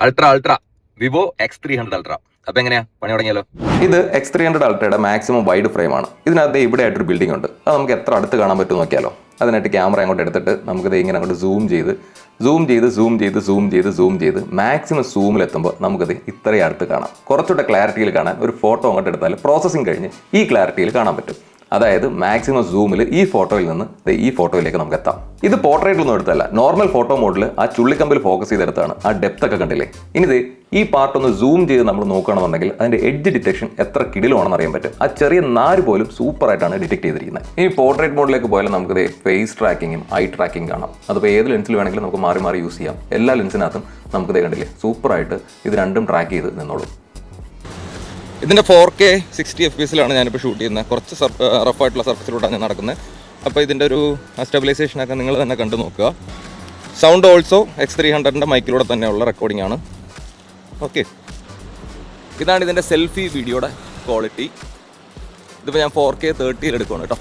Ultra Vivo X300 ultra. അപ്പോൾ എങ്ങനെയാ പണി തുടങ്ങിയാലോ? ഇത് X300 അൾട്രയുടെ മാക്സിമം വൈഡ് ഫ്രെയിമാണ്. ഇതിനകത്ത് ഇവിടെ ആയിട്ടൊരു ബിൽഡിംഗ് ഉണ്ട്. അത് നമുക്ക് എത്ര അടുത്ത് കാണാൻ പറ്റും നോക്കിയാലോ. അതിനായിട്ട് ക്യാമറ അങ്ങോട്ട് എടുത്തിട്ട് നമുക്കിത് ഇങ്ങനെ അങ്ങോട്ട് സൂം ചെയ്ത് മാക്സിമം സൂമിലെത്തുമ്പോൾ നമുക്കത് ഇത്രയും അടുത്ത് കാണാം. കുറച്ചുകൂടെ ക്ലാരിറ്റിയിൽ കാണാൻ ഒരു ഫോട്ടോ അങ്ങോട്ട് എടുത്താൽ പ്രോസസ്സിങ് കഴിഞ്ഞ് ഈ ക്ലാരിറ്റിയിൽ കാണാൻ പറ്റും. അതായത് മാക്സിമം സൂമിൽ ഈ ഫോട്ടോയിൽ നിന്ന് ഈ ഫോട്ടോയിലേക്ക് നമുക്ക് എത്താം. ഇത് പോർട്രേറ്റിലൊന്നും എടുത്തല്ല, നോർമൽ ഫോട്ടോ മോഡിൽ ആ ചുള്ളിക്കമ്പിൽ ഫോക്കസ് ചെയ്തെടുത്താണ്. ആ ഡെപ്ത് ഒക്കെ കണ്ടില്ലേ. ഇനി ഈ പാർട്ട് ഒന്ന് സൂം ചെയ്ത് നമ്മൾ നോക്കുകയാണെന്നുണ്ടെങ്കിൽ അതിന്റെ എഡ്ജ് ഡിറ്റക്ഷൻ എത്ര കിടിലാണെന്ന് അറിയാൻ പറ്റും. ആ ചെറിയ നാര് പോലും സൂപ്പറായിട്ടാണ് ഡിറ്റക്ട് ചെയ്തിരിക്കുന്നത്. ഇനി പോർട്രേറ്റ് മോഡിലേക്ക് പോയാലും നമുക്ക് ഫേസ് ട്രാക്കിങ്ങും ഐ ട്രാക്കിംഗ് കാണാം. അതിപ്പോൾ ഏത് ലെൻസിൽ വേണമെങ്കിലും നമുക്ക് മാറി മാറി യൂസ് ചെയ്യാം. എല്ലാ ലെൻസിനകത്തും നമുക്ക് കണ്ടില്ലേ സൂപ്പറായിട്ട് ഇത് രണ്ടും ട്രാക്ക് ചെയ്ത് നിന്നോളും. ഇതിൻ്റെ 4K 60 FPS ഞാനിപ്പോൾ ഷൂട്ട് ചെയ്യുന്നത്. കുറച്ച് റഫായിട്ടുള്ള സർഫസിലൂടെയാണ് ഞാൻ നടക്കുന്നത്. അപ്പോൾ ഇതിൻ്റെ ഒരു സ്റ്റെബിലൈസേഷനൊക്കെ നിങ്ങൾ തന്നെ കണ്ടു നോക്കുക. സൗണ്ട് ഓൾസോ X300ൻ്റെ മൈക്കിലൂടെ തന്നെയുള്ള റെക്കോർഡിംഗ് ആണ്. ഓക്കെ, ഇതാണ് ഇതിൻ്റെ സെൽഫി വീഡിയോയുടെ ക്വാളിറ്റി. ഇതിപ്പോൾ ഞാൻ 4K 30 എടുക്കുകയാണ് കേട്ടോ.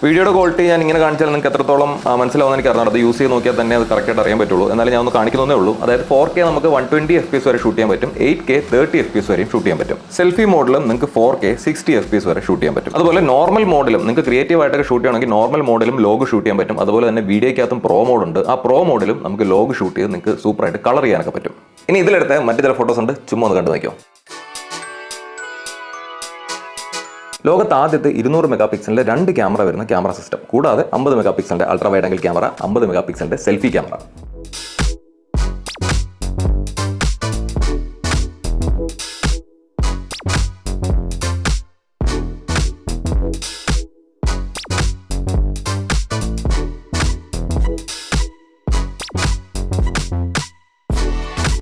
വീഡിയോയുടെ ക്വാളിറ്റി ഞാൻ ഇങ്ങനെ കാണിച്ചാൽ നിങ്ങൾക്ക് എത്രത്തോളം മനസ്സിലാവുമെന്ന് എനിക്ക് അറിഞ്ഞത്. അത് യൂസ് ചെയ്ത് നോക്കിയാൽ തന്നെ അത് കറക്റ്റായിട്ട് അറിയാൻ പറ്റുള്ളൂ. എന്നാലും ഞാൻ ഒന്ന് കാണിക്കുന്നതേ ഉള്ളൂ. അതായത് 4K നമുക്ക് 120 FPS വരെ ഷൂട്ട് ചെയ്യാൻ പറ്റും. 8K 30 FPS വരെയും ഷൂട്ട് ചെയ്യാൻ പറ്റും. സെൽഫി മോഡിലും നിങ്ങൾക്ക് 4K 60 FPS വരെ ഷൂട്ട് ചെയ്യാൻ പറ്റും. അതുപോലെ നോർമൽ മോഡിലും നിങ്ങൾക്ക് ക്രിയേറ്റീവ് ആയിട്ടൊക്കെ ഷൂട്ട് ചെയ്യണമെങ്കിൽ നോർമൽ മോഡിലും ലോഗ് ഷൂട്ട് ചെയ്യാൻ പറ്റും. അതുപോലെ തന്നെ വീഡിയോയ്ക്കകത്തും പ്രോ മോഡുണ്ട്. ആ പ്രോ മോഡിലും നമുക്ക് ലോഗ് ഷൂട്ട് ചെയ്ത് നിങ്ങൾക്ക് സൂപ്പറായിട്ട് കളർ ചെയ്യാനൊക്കെ പറ്റും. ഇനി ഇതിലെടുത്ത മറ്റു ചില ഫോട്ടോസ് ഉണ്ട്, ചുമ്മാ ഒന്ന് കണ്ടു നോക്കിയോ. ലോകത്ത് ആദ്യത്തെ 200 മെഗാ പിക്സലിന്റെ 2 ക്യാമറ വരുന്ന ക്യാമറ സിസ്റ്റം, കൂടാതെ 50 മെഗാ പിക്സലിന്റെ ultra wide angle camera, 50 mega പിക്സലിന്റെ സെൽഫി ക്യാമറ.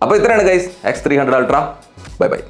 അപ്പോൾ ഇത്രയാണ് guys X300 ultra. Bye bye.